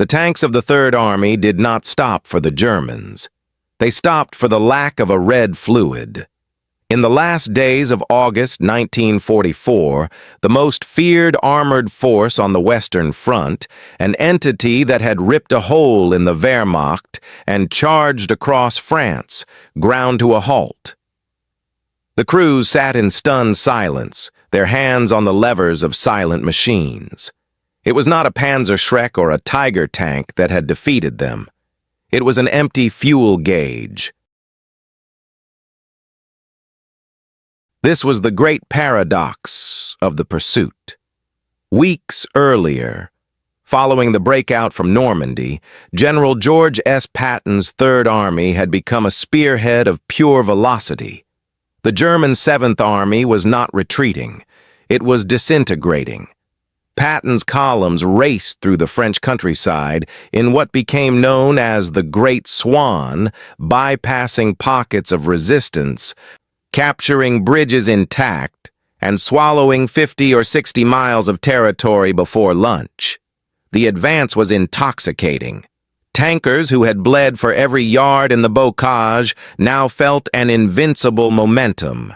The tanks of the Third Army did not stop for the Germans. They stopped for the lack of a red fluid. In the last days of August 1944, the most feared armored force on the Western Front, an entity that had ripped a hole in the Wehrmacht and charged across France, ground to a halt. The crews sat in stunned silence, their hands on the levers of silent machines. It was not a Panzerschreck or a Tiger tank that had defeated them. It was an empty fuel gauge. This was the great paradox of the pursuit. Weeks earlier, following the breakout from Normandy, General George S. Patton's Third Army had become a spearhead of pure velocity. The German Seventh Army was not retreating. It was disintegrating. Patton's columns raced through the French countryside in what became known as the Great Swan, bypassing pockets of resistance, capturing bridges intact, and swallowing 50 or 60 miles of territory before lunch. The advance was intoxicating. Tankers who had bled for every yard in the bocage now felt an invincible momentum.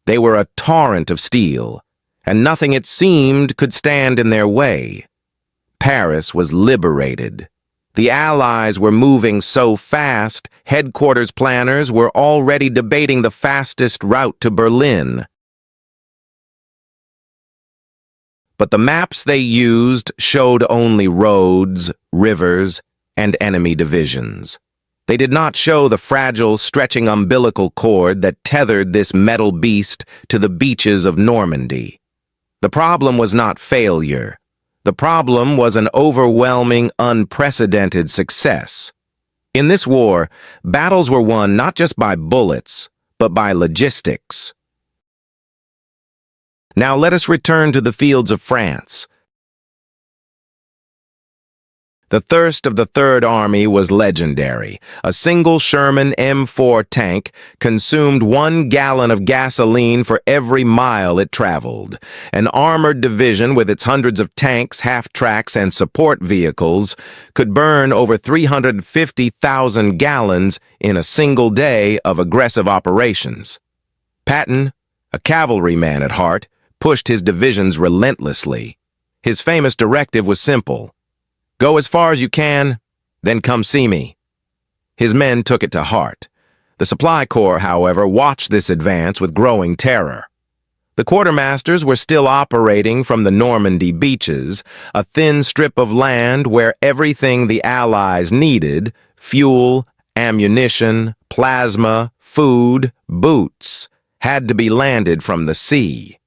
They were a torrent of steel, and nothing, it seemed, could stand in their way. Paris was liberated. The Allies were moving so fast, headquarters planners were already debating the fastest route to Berlin. But the maps they used showed only roads, rivers, and enemy divisions. They did not show the fragile, stretching umbilical cord that tethered this metal beast to the beaches of Normandy. The problem was not failure. The problem was an overwhelming, unprecedented success. In this war, battles were won not just by bullets, but by logistics. Now let us return to the fields of France. The thirst of the Third Army was legendary. A single Sherman M4 tank consumed 1 gallon of gasoline for every mile it traveled. An armored division with its hundreds of tanks, half-tracks, and support vehicles could burn over 350,000 gallons in a single day of aggressive operations. Patton, a cavalryman at heart, pushed his divisions relentlessly. His famous directive was simple: "Go as far as you can, then come see me." His men took it to heart. The Supply Corps, however, watched this advance with growing terror. The quartermasters were still operating from the Normandy beaches, a thin strip of land where everything the Allies needed, fuel, ammunition, plasma, food, boots, had to be landed from the sea.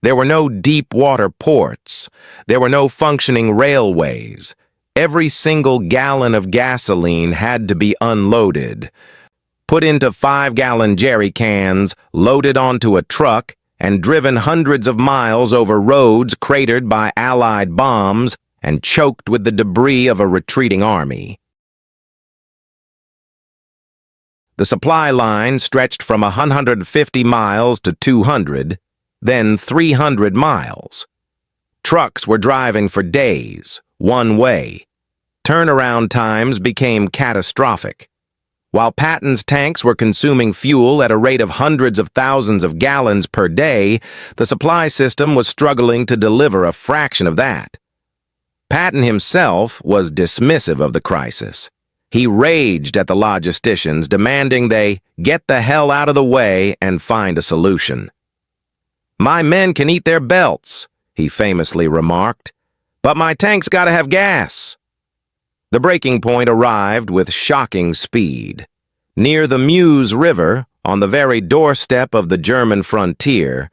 There were no deep water ports. There were no functioning railways. Every single gallon of gasoline had to be unloaded, put into 5-gallon jerry cans, loaded onto a truck, and driven hundreds of miles over roads cratered by Allied bombs and choked with the debris of a retreating army. The supply line stretched from 150 miles to 200, then 300 miles. Trucks were driving for days, one way. Turnaround times became catastrophic. While Patton's tanks were consuming fuel at a rate of hundreds of thousands of gallons per day, the supply system was struggling to deliver a fraction of that. Patton himself was dismissive of the crisis. He raged at the logisticians, demanding they get the hell out of the way and find a solution. "My men can eat their belts," he famously remarked, "but my tanks gotta have gas." The breaking point arrived with shocking speed. Near the Meuse River, on the very doorstep of the German frontier,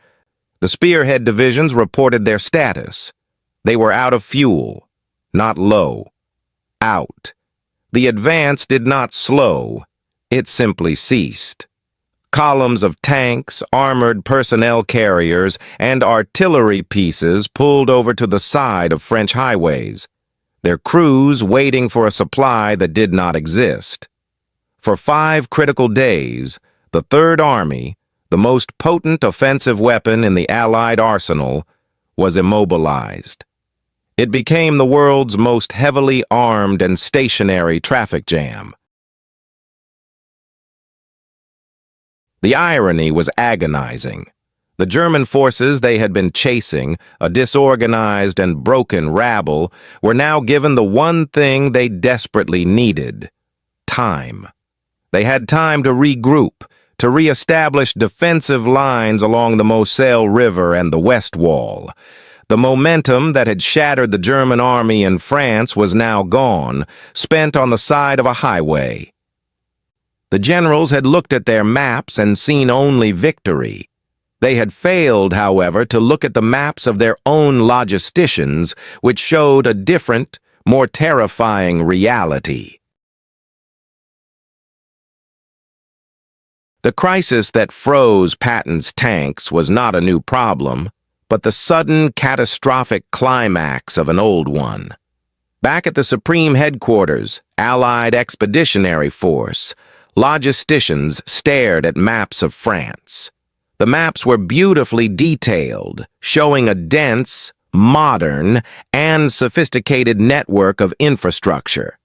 the spearhead divisions reported their status. They were out of fuel, not low. Out. The advance did not slow, it simply ceased. Columns of tanks, armored personnel carriers, and artillery pieces pulled over to the side of French highways, their crews waiting for a supply that did not exist. For 5 critical days, the Third Army, the most potent offensive weapon in the Allied arsenal, was immobilized. It became the world's most heavily armed and stationary traffic jam. The irony was agonizing. The German forces they had been chasing, a disorganized and broken rabble, were now given the one thing they desperately needed: time. They had time to regroup, to re-establish defensive lines along the Moselle River and the West Wall. The momentum that had shattered the German army in France was now gone, spent on the side of a highway. The generals had looked at their maps and seen only victory. They had failed, however, to look at the maps of their own logisticians, which showed a different, more terrifying reality. The crisis that froze Patton's tanks was not a new problem, but the sudden, catastrophic climax of an old one. Back at the Supreme Headquarters, Allied Expeditionary Force, logisticians stared at maps of France. The maps were beautifully detailed, showing a dense, modern, and sophisticated network of infrastructure.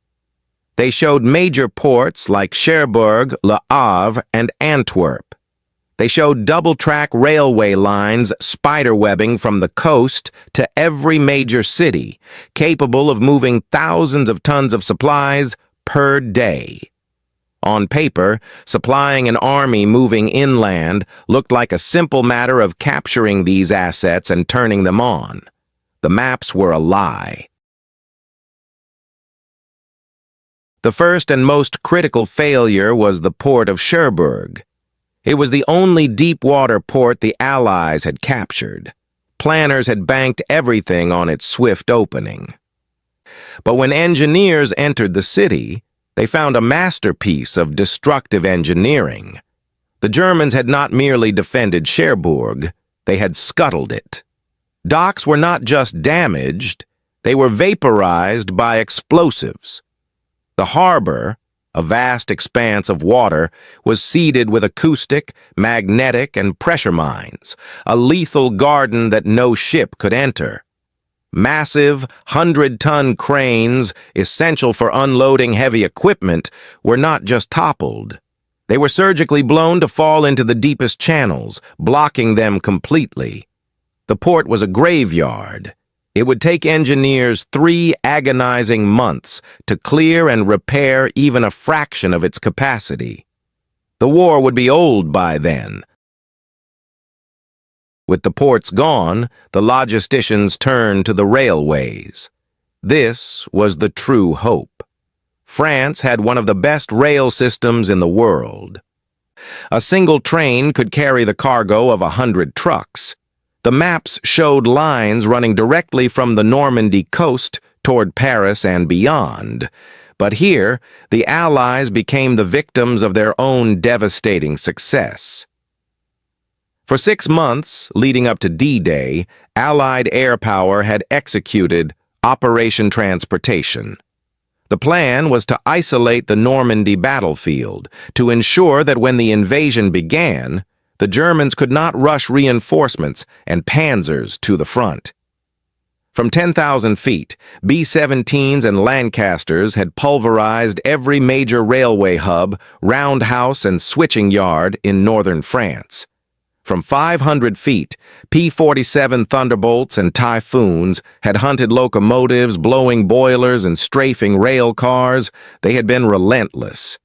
They showed major ports like Cherbourg, Le Havre, and Antwerp. They showed double-track railway lines spiderwebbing from the coast to every major city, capable of moving thousands of tons of supplies per day. On paper, supplying an army moving inland looked like a simple matter of capturing these assets and turning them on. The maps were a lie. The first and most critical failure was the port of Cherbourg. It was the only deep-water port the Allies had captured. Planners had banked everything on its swift opening. But when engineers entered the city, they found a masterpiece of destructive engineering. The Germans had not merely defended Cherbourg, they had scuttled it. Docks were not just damaged, they were vaporized by explosives. The harbor, a vast expanse of water, was seeded with acoustic, magnetic, and pressure mines, a lethal garden that no ship could enter. Massive, 100-ton cranes, essential for unloading heavy equipment, were not just toppled. They were surgically blown to fall into the deepest channels, blocking them completely. The port was a graveyard. It would take engineers 3 agonizing months to clear and repair even a fraction of its capacity. The war would be old by then. With the ports gone, the logisticians turned to the railways. This was the true hope. France had one of the best rail systems in the world. A single train could carry the cargo of 100 trucks. The maps showed lines running directly from the Normandy coast toward Paris and beyond. But here, the Allies became the victims of their own devastating success. For 6 months, leading up to D-Day, Allied air power had executed Operation Transportation. The plan was to isolate the Normandy battlefield, to ensure that when the invasion began, the Germans could not rush reinforcements and panzers to the front. From 10,000 feet, B-17s and Lancasters had pulverized every major railway hub, roundhouse, and switching yard in northern France. From 500 feet, P-47 Thunderbolts and Typhoons had hunted locomotives, blowing boilers, and strafing rail cars. They had been relentless.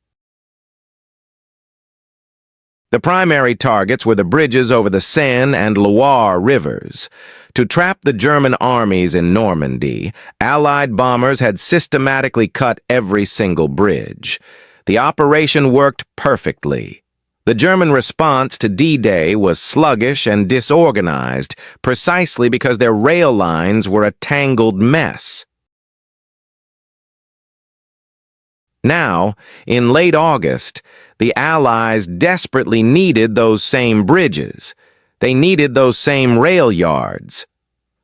The primary targets were the bridges over the Seine and Loire rivers. To trap the German armies in Normandy, Allied bombers had systematically cut every single bridge. The operation worked perfectly. The German response to D-Day was sluggish and disorganized, precisely because their rail lines were a tangled mess. Now, in late August, the Allies desperately needed those same bridges. They needed those same rail yards.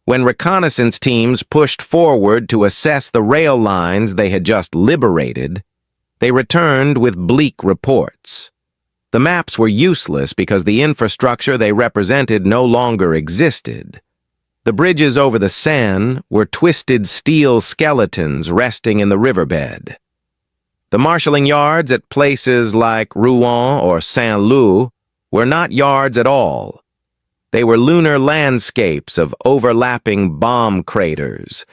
When reconnaissance teams pushed forward to assess the rail lines they had just liberated, they returned with bleak reports. The maps were useless because the infrastructure they represented no longer existed. The bridges over the Seine were twisted steel skeletons resting in the riverbed. The marshalling yards at places like Rouen or Saint-Lô were not yards at all. They were lunar landscapes of overlapping bomb craters,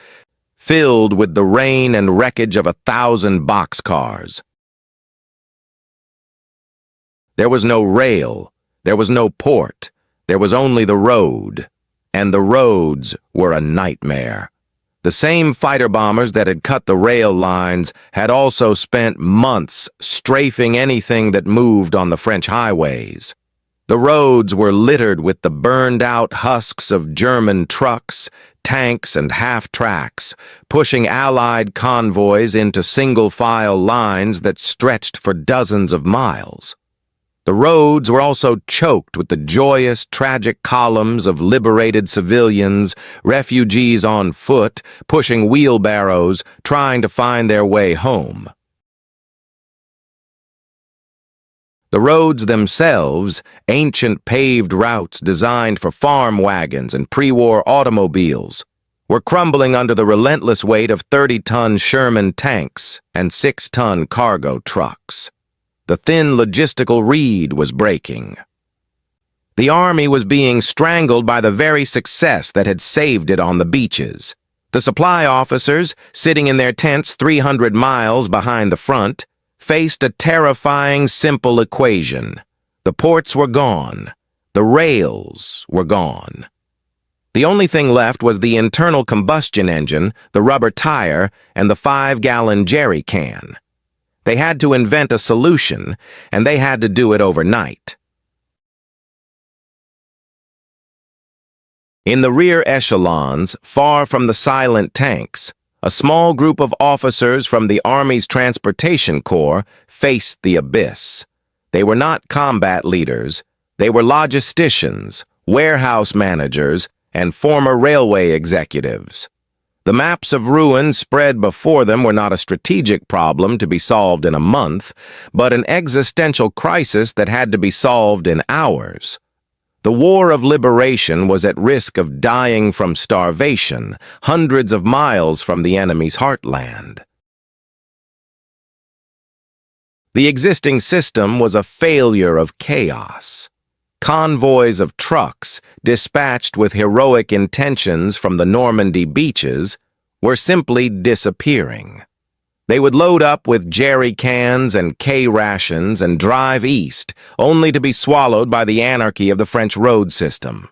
filled with the rain and wreckage of 1,000 boxcars. There was no rail, there was no port, there was only the road, and the roads were a nightmare. The same fighter bombers that had cut the rail lines had also spent months strafing anything that moved on the French highways. The roads were littered with the burned-out husks of German trucks, tanks, and half-tracks, pushing Allied convoys into single-file lines that stretched for dozens of miles. The roads were also choked with the joyous, tragic columns of liberated civilians, refugees on foot, pushing wheelbarrows, trying to find their way home. The roads themselves, ancient paved routes designed for farm wagons and pre-war automobiles, were crumbling under the relentless weight of 30-ton Sherman tanks and 6-ton cargo trucks. The thin logistical reed was breaking. The army was being strangled by the very success that had saved it on the beaches. The supply officers, sitting in their tents 300 miles behind the front, faced a terrifying simple equation. The ports were gone. The rails were gone. The only thing left was the internal combustion engine, the rubber tire, and the 5-gallon jerry can. They had to invent a solution, and they had to do it overnight. In the rear echelons, far from the silent tanks, a small group of officers from the Army's Transportation Corps faced the abyss. They were not combat leaders. They were logisticians, warehouse managers, and former railway executives. The maps of ruin spread before them were not a strategic problem to be solved in a month, but an existential crisis that had to be solved in hours. The war of liberation was at risk of dying from starvation, hundreds of miles from the enemy's heartland. The existing system was a failure of chaos. Convoys of trucks, dispatched with heroic intentions from the Normandy beaches, were simply disappearing. They would load up with jerry cans and K-rations and drive east, only to be swallowed by the anarchy of the French road system.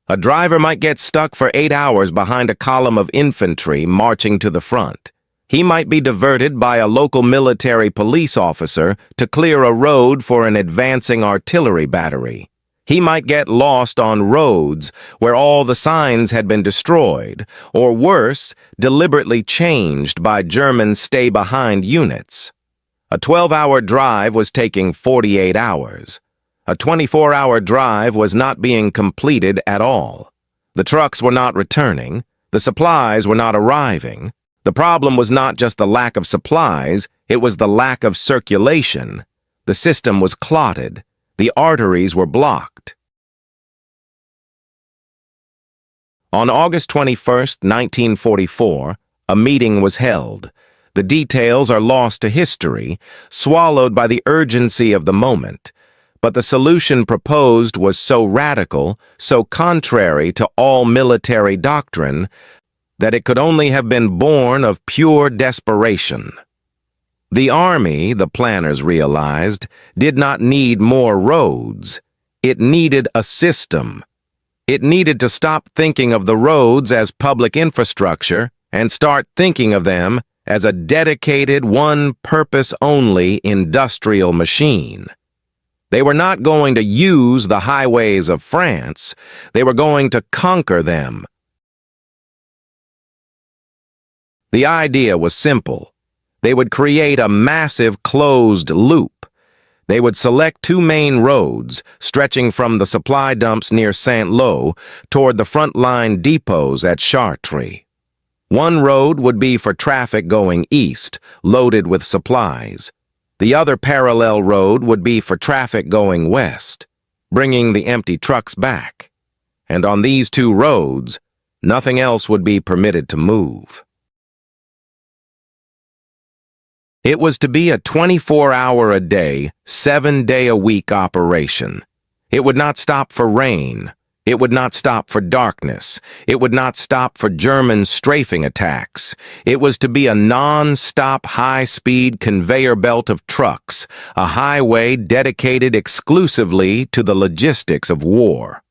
A driver might get stuck for 8 hours behind a column of infantry marching to the front. He might be diverted by a local military police officer to clear a road for an advancing artillery battery. He might get lost on roads where all the signs had been destroyed, or worse, deliberately changed by German stay-behind units. A 12-hour drive was taking 48 hours. A 24-hour drive was not being completed at all. The trucks were not returning. The supplies were not arriving. The problem was not just the lack of supplies, it was the lack of circulation. The system was clotted. The arteries were blocked. On August 21, 1944, a meeting was held. The details are lost to history, swallowed by the urgency of the moment. But the solution proposed was so radical, so contrary to all military doctrine, that it could only have been born of pure desperation. The Army, the planners realized, did not need more roads. It needed a system. It needed to stop thinking of the roads as public infrastructure and start thinking of them as a dedicated, one-purpose-only industrial machine. They were not going to use the highways of France. They were going to conquer them. The idea was simple. They would create a massive closed loop. They would select 2 main roads, stretching from the supply dumps near Saint-Lô toward the front-line depots at Chartres. One road would be for traffic going east, loaded with supplies. The other parallel road would be for traffic going west, bringing the empty trucks back. and on these two roads, nothing else would be permitted to move. It was to be a 24-hour-a-day, 7-day-a-week operation. It would not stop for rain. It would not stop for darkness. It would not stop for German strafing attacks. It was to be a non-stop high-speed conveyor belt of trucks, a highway dedicated exclusively to the logistics of war.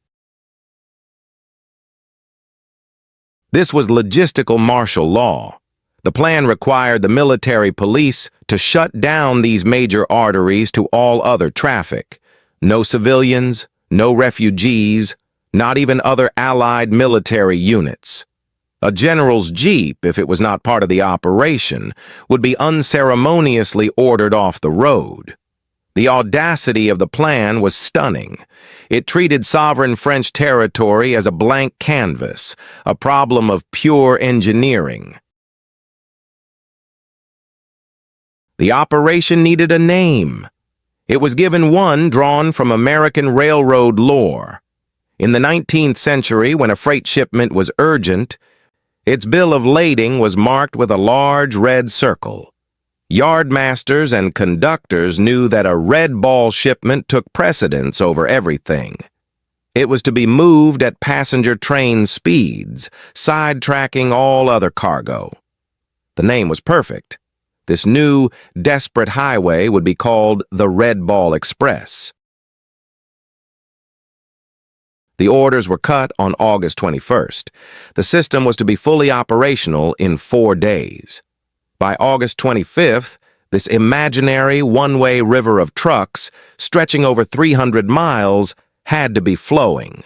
This was logistical martial law. The plan required the military police to shut down these major arteries to all other traffic. No civilians, no refugees, not even other Allied military units. A general's jeep, if it was not part of the operation, would be unceremoniously ordered off the road. The audacity of the plan was stunning. It treated sovereign French territory as a blank canvas, a problem of pure engineering. The operation needed a name. It was given one drawn from American railroad lore. In the 19th century, when a freight shipment was urgent, its bill of lading was marked with a large red circle. Yardmasters and conductors knew that a red ball shipment took precedence over everything. It was to be moved at passenger train speeds, sidetracking all other cargo. The name was perfect. This new, desperate highway would be called the Red Ball Express. The orders were cut on August 21st. The system was to be fully operational in 4 days. By August 25th, this imaginary one-way river of trucks, stretching over 300 miles, had to be flowing.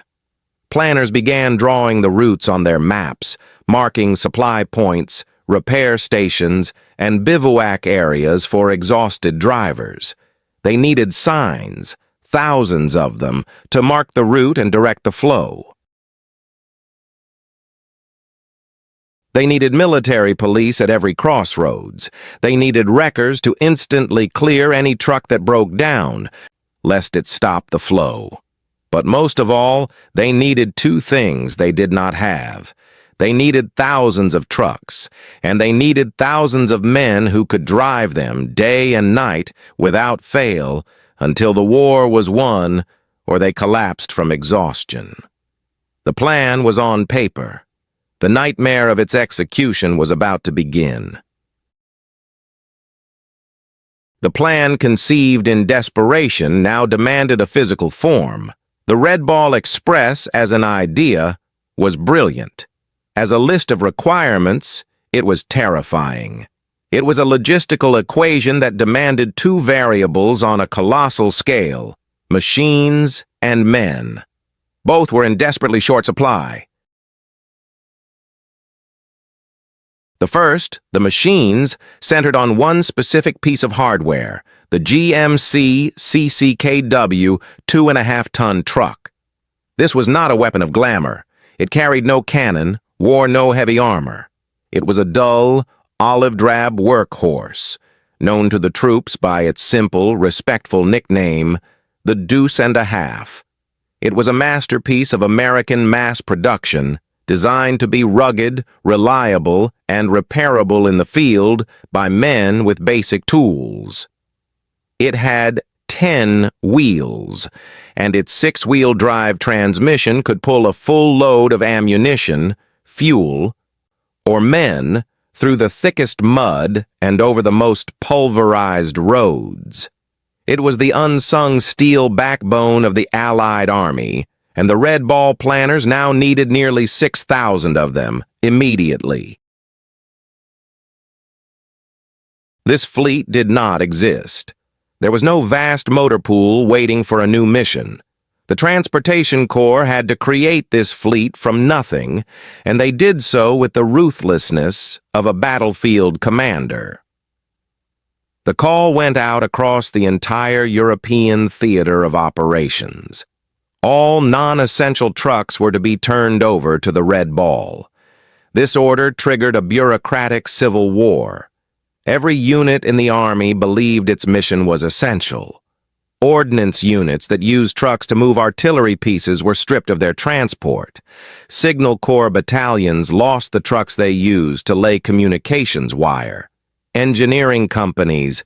Planners began drawing the routes on their maps, marking supply points, repair stations, and bivouac areas for exhausted drivers. They needed signs, thousands of them, to mark the route and direct the flow. They needed military police at every crossroads. They needed wreckers to instantly clear any truck that broke down, lest it stop the flow. But most of all, they needed two things they did not have. They needed thousands of trucks, and they needed thousands of men who could drive them day and night without fail until the war was won or they collapsed from exhaustion. The plan was on paper. The nightmare of its execution was about to begin. The plan, conceived in desperation, now demanded a physical form. The Red Ball Express, as an idea, was brilliant. As a list of requirements, it was terrifying. It was a logistical equation that demanded two variables on a colossal scale: machines and men. Both were in desperately short supply. The first, the machines, centered on one specific piece of hardware, the GMC CCKW 2.5-ton truck. This was not a weapon of glamour. It carried no cannon, wore no heavy armor. It was a dull, olive-drab workhorse, known to the troops by its simple, respectful nickname, the Deuce-and-a-Half. It was a masterpiece of American mass production, designed to be rugged, reliable, and repairable in the field by men with basic tools. It had 10 wheels, and its 6-wheel drive transmission could pull a full load of ammunition, fuel, or men through the thickest mud and over the most pulverized roads. It was the unsung steel backbone of the Allied Army, and the Red Ball planners now needed nearly 6,000 of them immediately. This fleet did not exist. There was no vast motor pool waiting for a new mission. The Transportation Corps had to create this fleet from nothing, and they did so with the ruthlessness of a battlefield commander. The call went out across the entire European theater of operations. All non-essential trucks were to be turned over to the Red Ball. This order triggered a bureaucratic civil war. Every unit in the Army believed its mission was essential. Ordnance units that used trucks to move artillery pieces were stripped of their transport. Signal Corps battalions lost the trucks they used to lay communications wire. Engineering companies,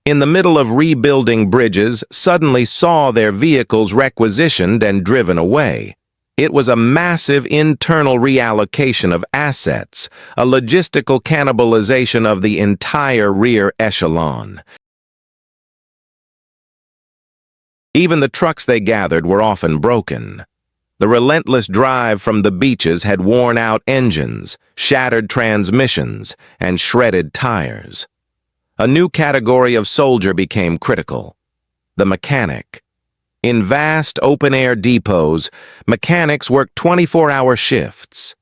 in the middle of rebuilding bridges, suddenly saw their vehicles requisitioned and driven away. It was a massive internal reallocation of assets, a logistical cannibalization of the entire rear echelon. Even the trucks they gathered were often broken. The relentless drive from the beaches had worn out engines, shattered transmissions, and shredded tires. A new category of soldier became critical: the mechanic. In vast open-air depots, mechanics worked 24-hour shifts.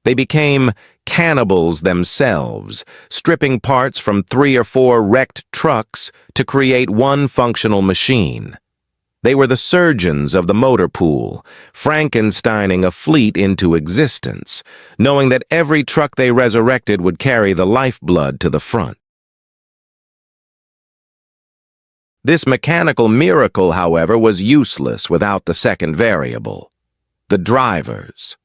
They became cannibals themselves, stripping parts from 3 or 4 wrecked trucks to create one functional machine. They were the surgeons of the motor pool, Frankensteining a fleet into existence, knowing that every truck they resurrected would carry the lifeblood to the front. This mechanical miracle, however, was useless without the second variable: the drivers.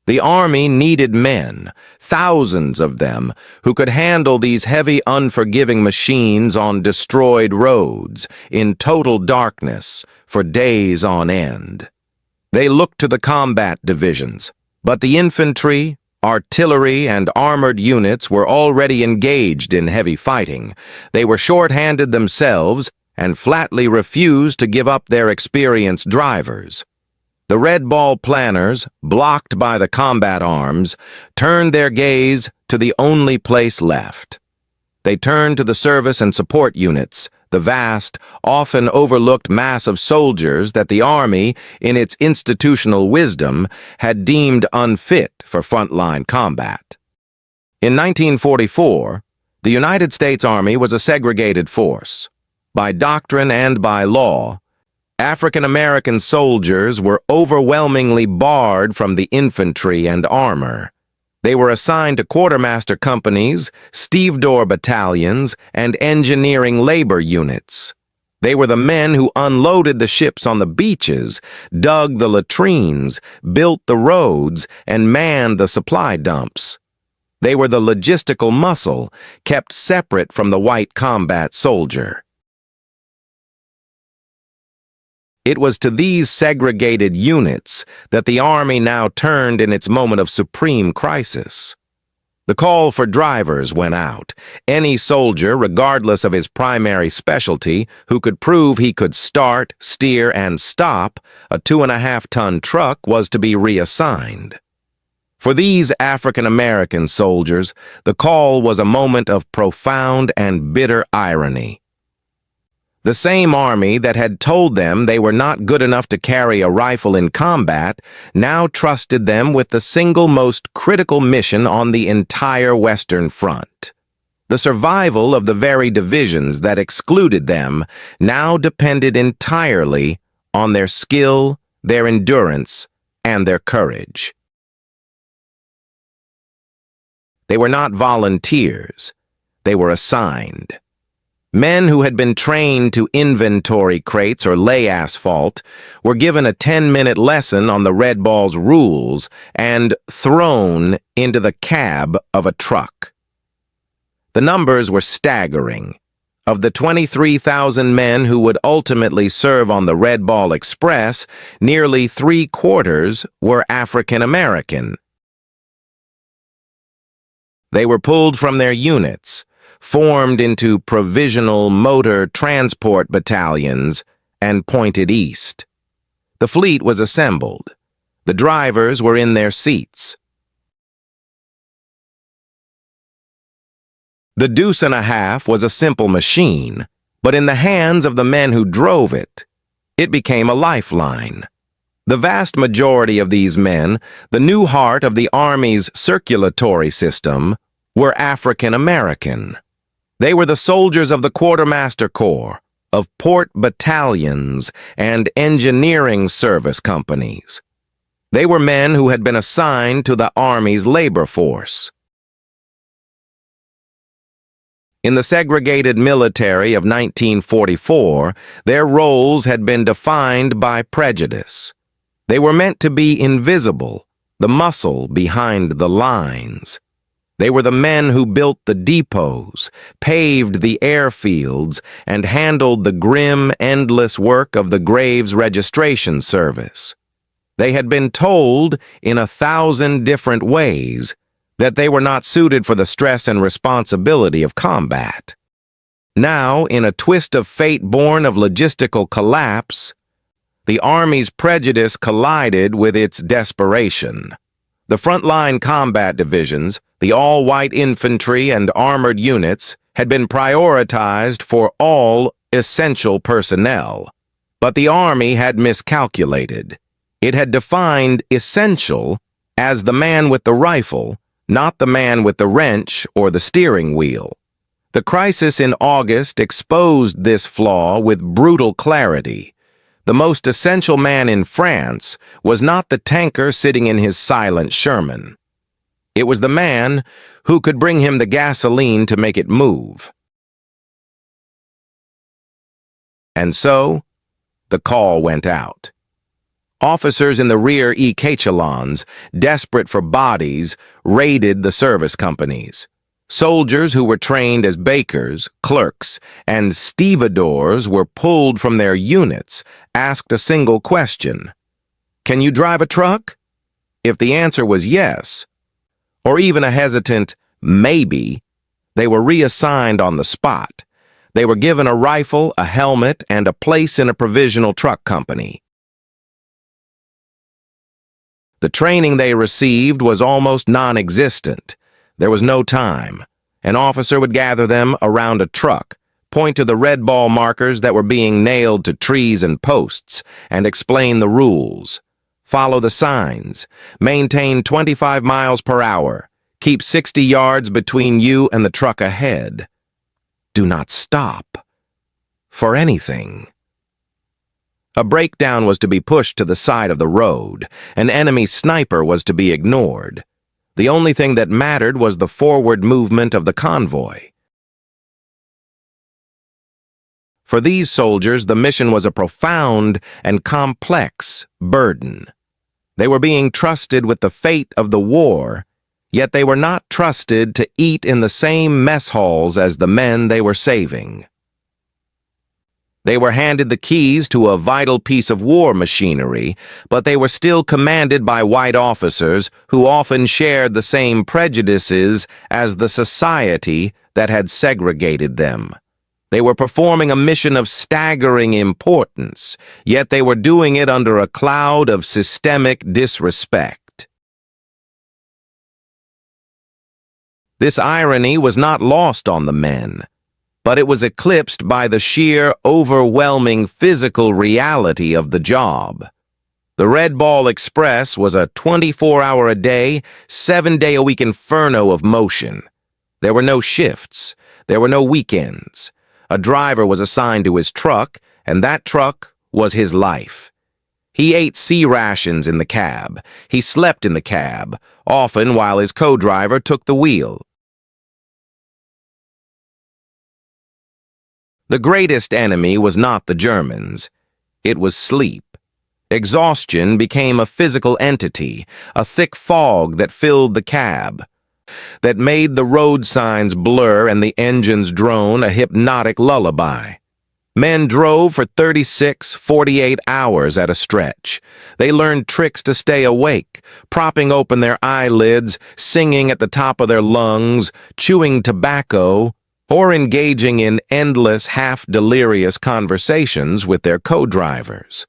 The Army needed men, thousands of them, who could handle these heavy, unforgiving machines on destroyed roads, in total darkness, for days on end. They looked to the combat divisions, but the infantry, artillery, and armored units were already engaged in heavy fighting. They were short-handed themselves and flatly refused to give up their experienced drivers. The Red Ball planners, blocked by the combat arms, turned their gaze to the only place left. They turned to the service and support units, the vast, often overlooked mass of soldiers that the Army, in its institutional wisdom, had deemed unfit for frontline combat. In 1944, the United States Army was a segregated force. By doctrine and by law, African American soldiers were overwhelmingly barred from the infantry and armor. They were assigned to quartermaster companies, stevedore battalions, and engineering labor units. They were the men who unloaded the ships on the beaches, dug the latrines, built the roads, and manned the supply dumps. They were the logistical muscle, kept separate from the white combat soldier. It was to these segregated units that the Army now turned in its moment of supreme crisis. The call for drivers went out. Any soldier, regardless of his primary specialty, who could prove he could start, steer, and stop a 2.5-ton truck was to be reassigned. For these African American soldiers, the call was a moment of profound and bitter irony. The same Army that had told them they were not good enough to carry a rifle in combat now trusted them with the single most critical mission on the entire Western Front. The survival of the very divisions that excluded them now depended entirely on their skill, their endurance, and their courage. They were not volunteers. They were assigned. Men who had been trained to inventory crates or lay asphalt were given a 10-minute lesson on the Red Ball's rules and thrown into the cab of a truck. The numbers were staggering. Of the 23,000 men who would ultimately serve on the Red Ball Express, nearly 3/4 were African American. They were pulled from their units, formed into provisional motor transport battalions, and pointed east. The fleet was assembled. The drivers were in their seats. The Deuce-and-a-Half was a simple machine, but in the hands of the men who drove it, it became a lifeline. The vast majority of these men, the new heart of the Army's circulatory system, were African American. They were the soldiers of the Quartermaster Corps, of port battalions, and engineering service companies. They were men who had been assigned to the Army's labor force. In the segregated military of 1944, their roles had been defined by prejudice. They were meant to be invisible, the muscle behind the lines. They were the men who built the depots, paved the airfields, and handled the grim, endless work of the Graves Registration Service. They had been told, in 1,000 different ways, that they were not suited for the stress and responsibility of combat. Now, in a twist of fate born of logistical collapse, the Army's prejudice collided with its desperation. The frontline combat divisions, the all-white infantry and armored units, had been prioritized for all essential personnel. But the Army had miscalculated. It had defined essential as the man with the rifle, not the man with the wrench or the steering wheel. The crisis in August exposed this flaw with brutal clarity. The most essential man in France was not the tanker sitting in his silent Sherman. It was the man who could bring him the gasoline to make it move. And so, the call went out. Officers in the rear echelons, desperate for bodies, raided the service companies. Soldiers who were trained as bakers, clerks, and stevedores were pulled from their units, asked a single question. Can you drive a truck? If the answer was yes, or even a hesitant maybe, they were reassigned on the spot. They were given a rifle, a helmet, and a place in a provisional truck company. The training they received was almost non-existent. There was no time. An officer would gather them around a truck, point to the red ball markers that were being nailed to trees and posts, and explain the rules. Follow the signs. Maintain 25 miles per hour. Keep 60 yards between you and the truck ahead. Do not stop. For anything. A breakdown was to be pushed to the side of the road. An enemy sniper was to be ignored. The only thing that mattered was the forward movement of the convoy. For these soldiers, the mission was a profound and complex burden. They were being trusted with the fate of the war, yet they were not trusted to eat in the same mess halls as the men they were saving. They were handed the keys to a vital piece of war machinery, but they were still commanded by white officers who often shared the same prejudices as the society that had segregated them. They were performing a mission of staggering importance, yet they were doing it under a cloud of systemic disrespect. This irony was not lost on the men, but it was eclipsed by the sheer, overwhelming physical reality of the job. The Red Ball Express was a 24-hour-a-day, 7-day-a-week inferno of motion. There were no shifts. There were no weekends. A driver was assigned to his truck, and that truck was his life. He ate sea rations in the cab. He slept in the cab, often while his co-driver took the wheel. The greatest enemy was not the Germans. It was sleep. Exhaustion became a physical entity, a thick fog that filled the cab, that made the road signs blur and the engines drone a hypnotic lullaby. Men drove for 36, 48 hours at a stretch. They learned tricks to stay awake, propping open their eyelids, singing at the top of their lungs, chewing tobacco, or engaging in endless, half-delirious conversations with their co-drivers.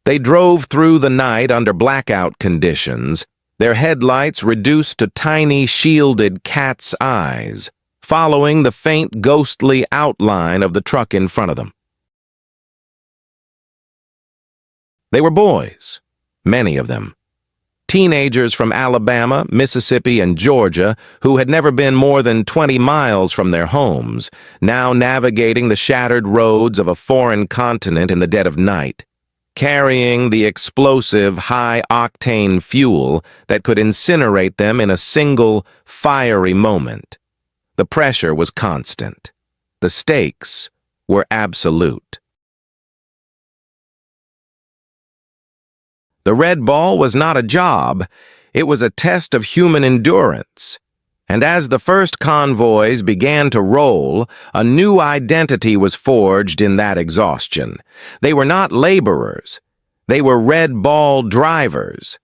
They drove through the night under blackout conditions, their headlights reduced to tiny, shielded cat's eyes, following the faint, ghostly outline of the truck in front of them. They were boys, many of them. Teenagers from Alabama, Mississippi, and Georgia who had never been more than 20 miles from their homes, now navigating the shattered roads of a foreign continent in the dead of night, carrying the explosive, high-octane fuel that could incinerate them in a single, fiery moment. The pressure was constant. The stakes were absolute. The red ball was not a job, it was a test of human endurance. And as the first convoys began to roll, a new identity was forged in that exhaustion. They were not laborers. They were red ball drivers.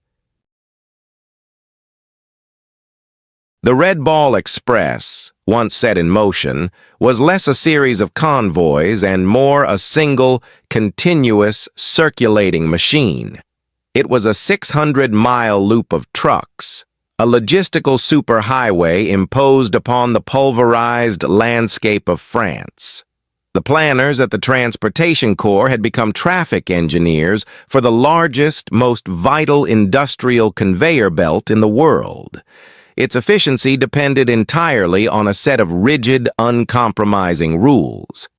The Red Ball Express, once set in motion, was less a series of convoys and more a single, continuous, circulating machine. It was a 600-mile loop of trucks, a logistical superhighway imposed upon the pulverized landscape of France. The planners at the Transportation Corps had become traffic engineers for the largest, most vital industrial conveyor belt in the world. Its efficiency depended entirely on a set of rigid, uncompromising rules.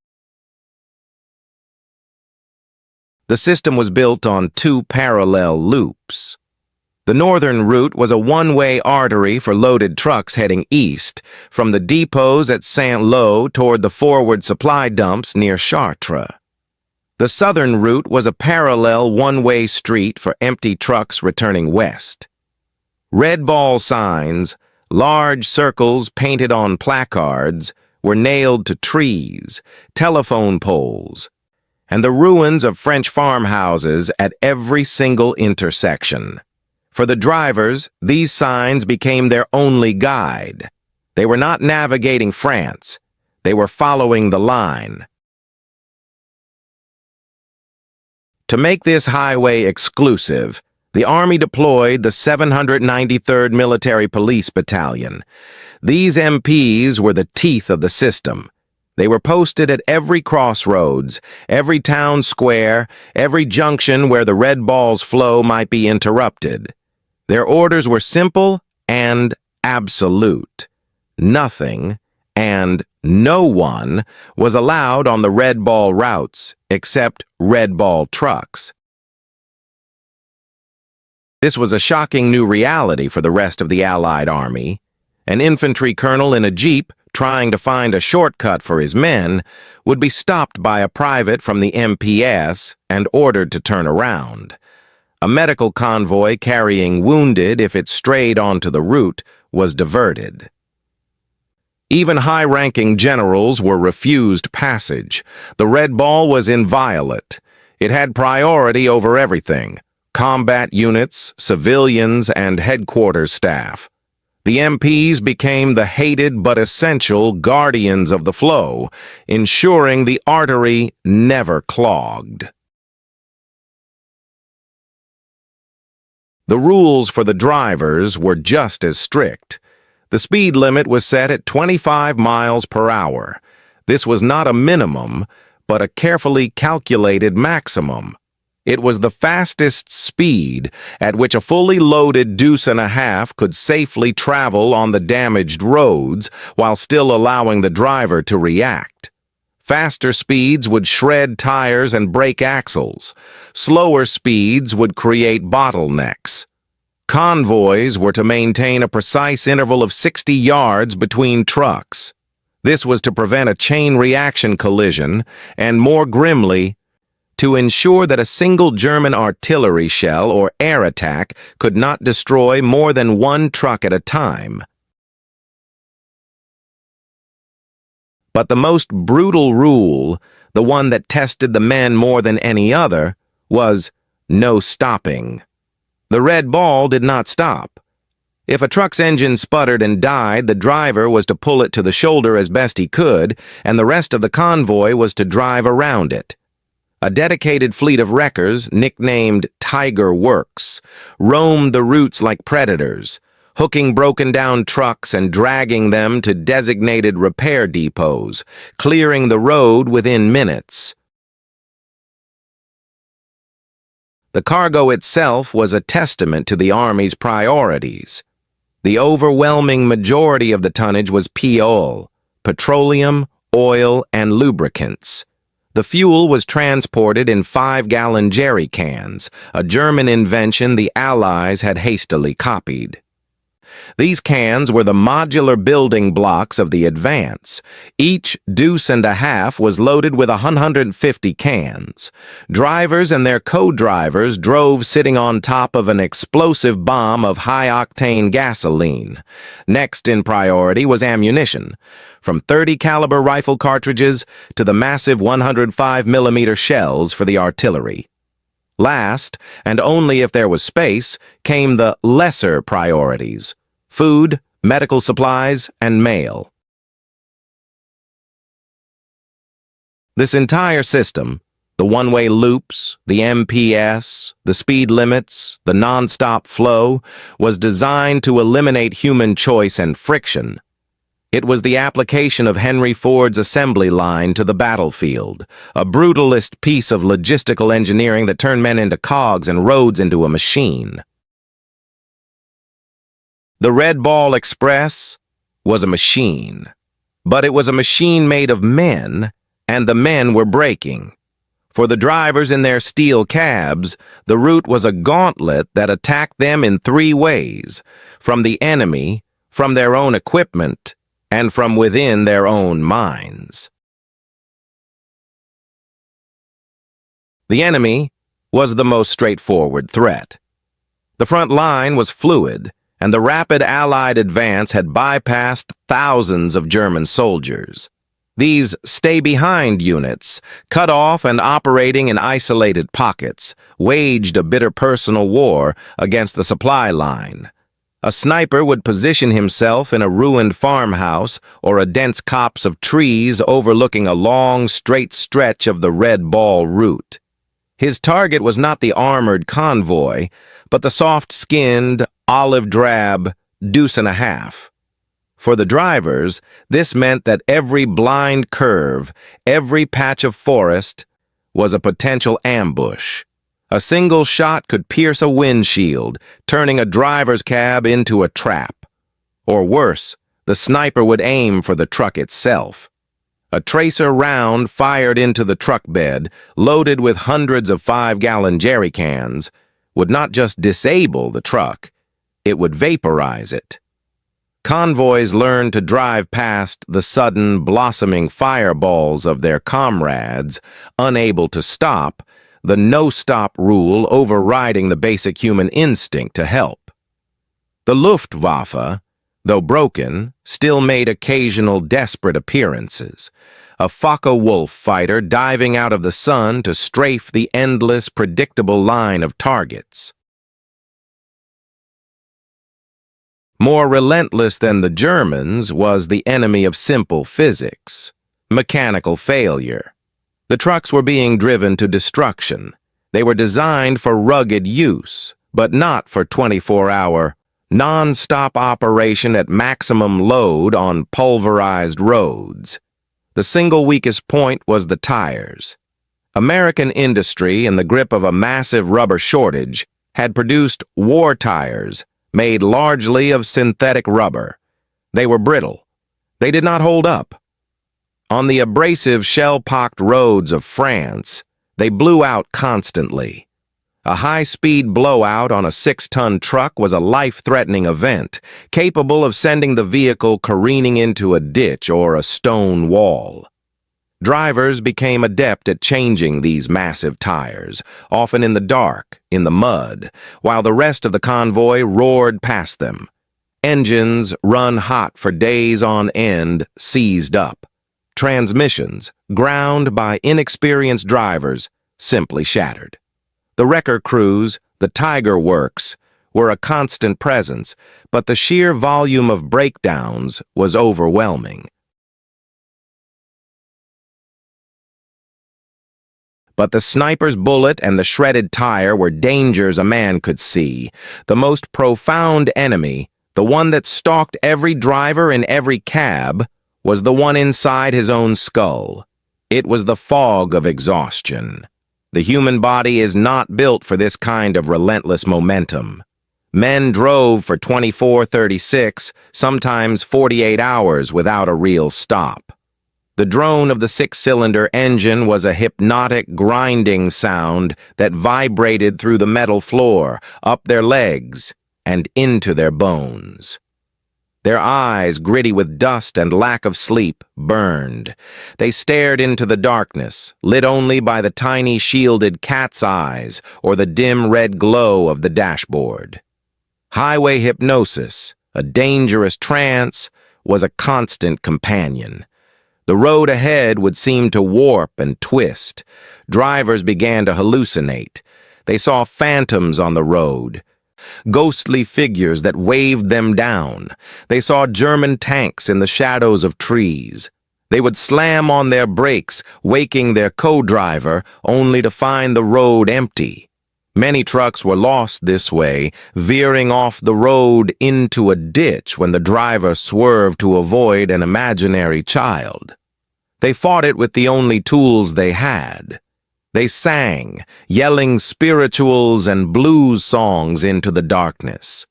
The system was built on two parallel loops. The northern route was a one-way artery for loaded trucks heading east, from the depots at Saint-Lô toward the forward supply dumps near Chartres. The southern route was a parallel one-way street for empty trucks returning west. Red ball signs, large circles painted on placards, were nailed to trees, telephone poles, and the ruins of French farmhouses at every single intersection. For the drivers, these signs became their only guide. They were not navigating France. They were following the line. To make this highway exclusive, the Army deployed the 793rd Military Police Battalion. These MPs were the teeth of the system. They were posted at every crossroads, every town square, every junction where the red ball's flow might be interrupted. Their orders were simple and absolute. Nothing and no one was allowed on the red ball routes except red ball trucks. This was a shocking new reality for the rest of the Allied Army. An infantry colonel in a jeep, trying to find a shortcut for his men, would be stopped by a private from the MPS and ordered to turn around. A medical convoy carrying wounded, if it strayed onto the route, was diverted. Even high-ranking generals were refused passage. The red ball was inviolate. It had priority over everything: combat units, civilians, and headquarters staff. The MPs became the hated but essential guardians of the flow, ensuring the artery never clogged. The rules for the drivers were just as strict. The speed limit was set at 25 miles per hour. This was not a minimum, but a carefully calculated maximum. It was the fastest speed at which a fully loaded Deuce-and-a-Half could safely travel on the damaged roads while still allowing the driver to react. Faster speeds would shred tires and break axles. Slower speeds would create bottlenecks. Convoys were to maintain a precise interval of 60 yards between trucks. This was to prevent a chain reaction collision and, more grimly, to ensure that a single German artillery shell or air attack could not destroy more than one truck at a time. But the most brutal rule, the one that tested the men more than any other, was no stopping. The red ball did not stop. If a truck's engine sputtered and died, the driver was to pull it to the shoulder as best he could, and the rest of the convoy was to drive around it. A dedicated fleet of wreckers, nicknamed Tiger Works, roamed the routes like predators, hooking broken-down trucks and dragging them to designated repair depots, clearing the road within minutes. The cargo itself was a testament to the Army's priorities. The overwhelming majority of the tonnage was POL, petroleum, oil, and lubricants. The fuel was transported in 5-gallon jerry cans, a German invention the Allies had hastily copied. These cans were the modular building blocks of the advance. Each Deuce-and-a-Half was loaded with 150 cans. Drivers and their co-drivers drove sitting on top of an explosive bomb of high-octane gasoline. Next in priority was ammunition, from 30-caliber rifle cartridges to the massive 105mm shells for the artillery. Last, and only if there was space, came the lesser priorities: food, medical supplies, and mail. This entire system, the one-way loops, the MPS, the speed limits, the non-stop flow, was designed to eliminate human choice and friction. It was the application of Henry Ford's assembly line to the battlefield, a brutalist piece of logistical engineering that turned men into cogs and roads into a machine. The Red Ball Express was a machine, but it was a machine made of men, and the men were braking. For the drivers in their steel cabs, the route was a gauntlet that attacked them in three ways: from the enemy, from their own equipment, and from within their own minds. The enemy was the most straightforward threat. The front line was fluid, and the rapid Allied advance had bypassed thousands of German soldiers. These stay-behind units, cut off and operating in isolated pockets, waged a bitter personal war against the supply line. A sniper would position himself in a ruined farmhouse or a dense copse of trees overlooking a long, straight stretch of the Red Ball route. His target was not the armored convoy, but the soft-skinned, olive-drab Deuce-and-a-Half. For the drivers, this meant that every blind curve, every patch of forest, was a potential ambush. A single shot could pierce a windshield, turning a driver's cab into a trap. Or worse, the sniper would aim for the truck itself. A tracer round fired into the truck bed, loaded with hundreds of 5-gallon jerry cans, would not just disable the truck, it would vaporize it. Convoys learned to drive past the sudden, blossoming fireballs of their comrades, unable to stop, the no-stop rule overriding the basic human instinct to help. The Luftwaffe, though broken, still made occasional desperate appearances, a Focke-Wulf fighter diving out of the sun to strafe the endless, predictable line of targets. More relentless than the Germans was the enemy of simple physics: mechanical failure. The trucks were being driven to destruction. They were designed for rugged use, but not for 24-hour, non-stop operation at maximum load on pulverized roads. The single weakest point was the tires. American industry, in the grip of a massive rubber shortage, had produced war tires made largely of synthetic rubber. They were brittle. They did not hold up. On the abrasive, shell-pocked roads of France, they blew out constantly. A high-speed blowout on a 6-ton truck was a life-threatening event, capable of sending the vehicle careening into a ditch or a stone wall. Drivers became adept at changing these massive tires, often in the dark, in the mud, while the rest of the convoy roared past them. Engines, run hot for days on end, seized up. Transmissions, ground by inexperienced drivers, simply shattered. The wrecker crews, the Tiger Works, were a constant presence, but the sheer volume of breakdowns was overwhelming. But the sniper's bullet and the shredded tire were dangers a man could see. The most profound enemy, the one that stalked every driver in every cab, was the one inside his own skull. It was the fog of exhaustion. The human body is not built for this kind of relentless momentum. Men drove for 24, 36, sometimes 48 hours without a real stop. The drone of the 6-cylinder engine was a hypnotic, grinding sound that vibrated through the metal floor, up their legs, and into their bones. Their eyes, gritty with dust and lack of sleep, burned. They stared into the darkness, lit only by the tiny shielded cat's eyes or the dim red glow of the dashboard. Highway hypnosis, a dangerous trance, was a constant companion. The road ahead would seem to warp and twist. Drivers began to hallucinate. They saw phantoms on the road, ghostly figures that waved them down. They saw German tanks in the shadows of trees. They would slam on their brakes, waking their co-driver, only to find the road empty. Many trucks were lost this way, veering off the road into a ditch when the driver swerved to avoid an imaginary child. They fought it with the only tools they had. They sang, yelling spirituals and blues songs into the darkness.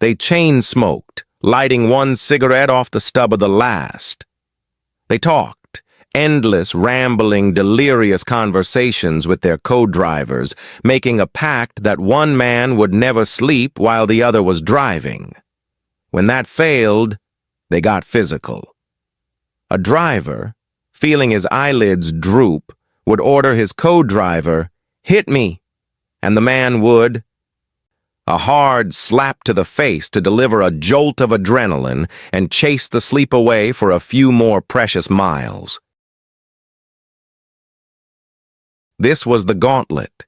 They chain-smoked, lighting one cigarette off the stub of the last. They talked, endless, rambling, delirious conversations with their co-drivers, making a pact that one man would never sleep while the other was driving. When that failed, they got physical. A driver, feeling his eyelids droop, would order his co-driver, "Hit me," and the man would. A hard slap to the face to deliver a jolt of adrenaline and chase the sleep away for a few more precious miles. This was the gauntlet.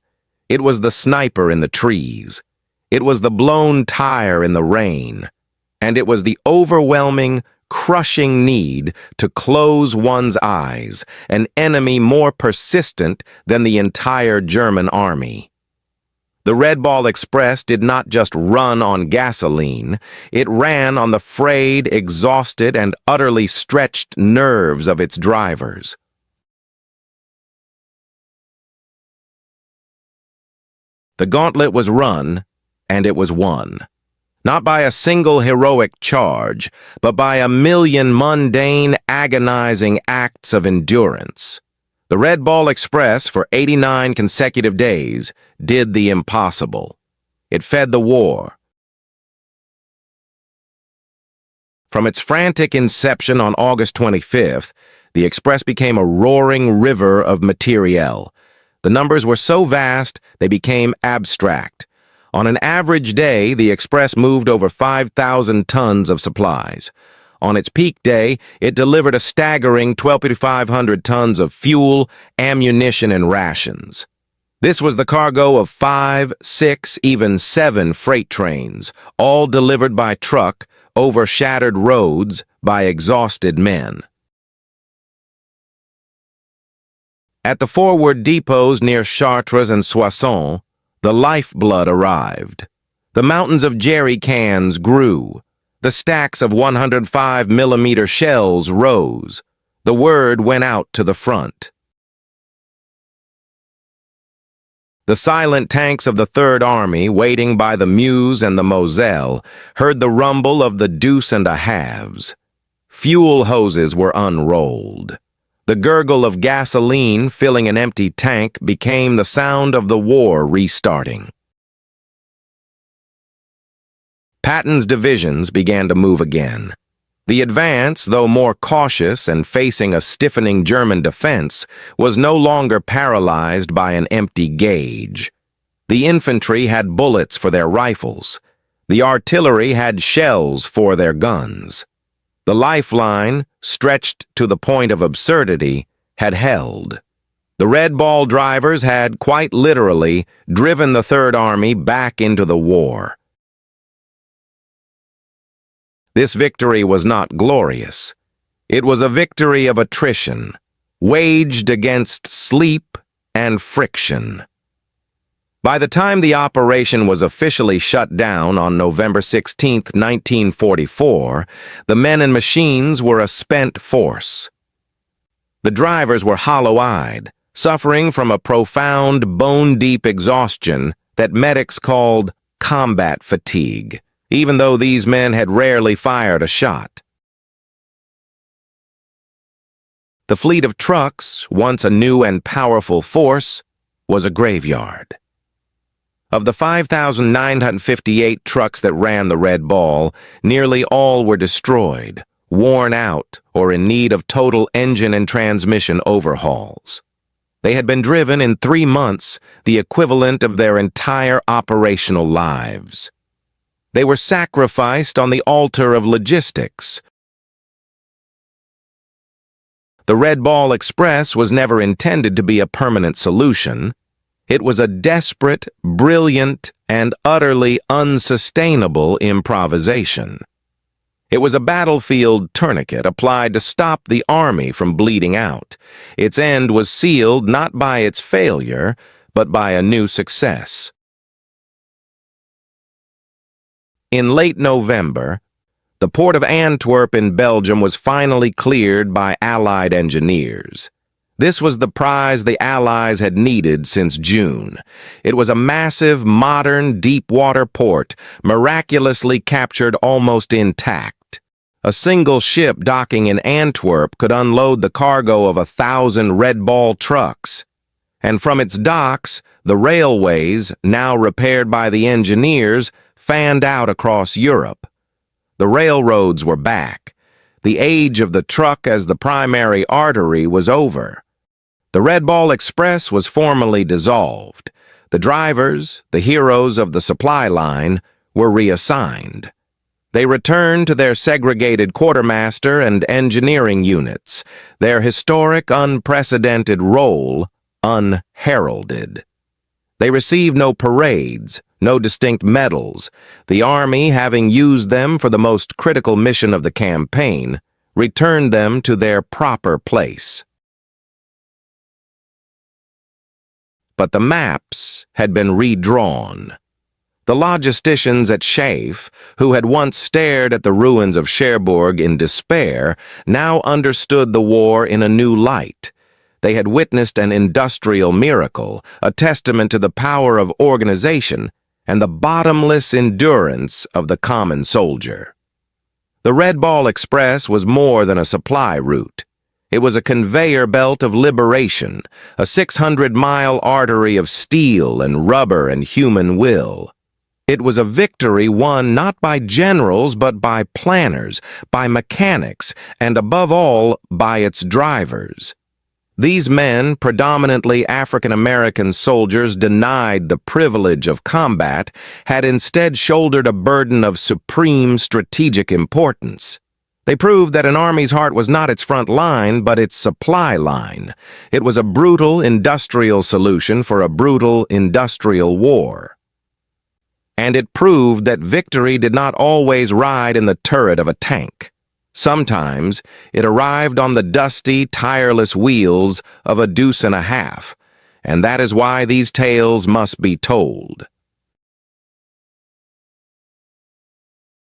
It was the sniper in the trees. It was the blown tire in the rain. And it was the overwhelming, crushing need to close one's eyes, an enemy more persistent than the entire German army. The Red Ball Express did not just run on gasoline, it ran on the frayed, exhausted, and utterly stretched nerves of its drivers. The gauntlet was run, and it was won. Not by a single heroic charge, but by a million mundane, agonizing acts of endurance. The Red Ball Express, for 89 consecutive days, did the impossible. It fed the war. From its frantic inception on August 25th, the Express became a roaring river of materiel. The numbers were so vast, they became abstract. On an average day, the Express moved over 5,000 tons of supplies. On its peak day, it delivered a staggering 2,500 tons of fuel, ammunition, and rations. This was the cargo of 5, 6, even 7 freight trains, all delivered by truck over shattered roads by exhausted men. At the forward depots near Chartres and Soissons, the lifeblood arrived. The mountains of jerry cans grew. The stacks of 105mm shells rose. The word went out to the front. The silent tanks of the Third Army, waiting by the Meuse and the Moselle, heard the rumble of the Deuce-and-a-Halves. Fuel hoses were unrolled. The gurgle of gasoline filling an empty tank became the sound of the war restarting. Patton's divisions began to move again. The advance, though more cautious and facing a stiffening German defense, was no longer paralyzed by an empty gauge. The infantry had bullets for their rifles. The artillery had shells for their guns. The lifeline, stretched to the point of absurdity, had held. The Red Ball drivers had, quite literally, driven the Third Army back into the war. This victory was not glorious. It was a victory of attrition, waged against sleep and friction. By the time the operation was officially shut down on November 16, 1944, the men and machines were a spent force. The drivers were hollow-eyed, suffering from a profound, bone-deep exhaustion that medics called combat fatigue, even though these men had rarely fired a shot. The fleet of trucks, once a new and powerful force, was a graveyard. Of the 5,958 trucks that ran the Red Ball, nearly all were destroyed, worn out, or in need of total engine and transmission overhauls. They had been driven in 3 months, the equivalent of their entire operational lives. They were sacrificed on the altar of logistics. The Red Ball Express was never intended to be a permanent solution. It was a desperate, brilliant, and utterly unsustainable improvisation. It was a battlefield tourniquet applied to stop the army from bleeding out. Its end was sealed not by its failure, but by a new success. In late November, the port of Antwerp in Belgium was finally cleared by Allied engineers. This was the prize the Allies had needed since June. It was a massive, modern, deep-water port, miraculously captured almost intact. A single ship docking in Antwerp could unload the cargo of 1,000 Red Ball trucks. And from its docks, the railways, now repaired by the engineers, fanned out across Europe. The railroads were back. The age of the truck as the primary artery was over. The Red Ball Express was formally dissolved. The drivers, the heroes of the supply line, were reassigned. They returned to their segregated quartermaster and engineering units, their historic, unprecedented role unheralded. They received no parades, no distinct medals. The Army, having used them for the most critical mission of the campaign, returned them to their proper place. But the maps had been redrawn. The logisticians at Schaeff, who had once stared at the ruins of Cherbourg in despair, now understood the war in a new light. They had witnessed an industrial miracle, a testament to the power of organization and the bottomless endurance of the common soldier. The Red Ball Express was more than a supply route. It was a conveyor belt of liberation, a 600-mile artery of steel and rubber and human will. It was a victory won not by generals but by planners, by mechanics, and above all, by its drivers. These men, predominantly African-American soldiers denied the privilege of combat, had instead shouldered a burden of supreme strategic importance. They proved that an army's heart was not its front line, but its supply line. It was a brutal industrial solution for a brutal industrial war. And it proved that victory did not always ride in the turret of a tank. Sometimes it arrived on the dusty, tireless wheels of a Deuce-and-a-Half, and that is why these tales must be told.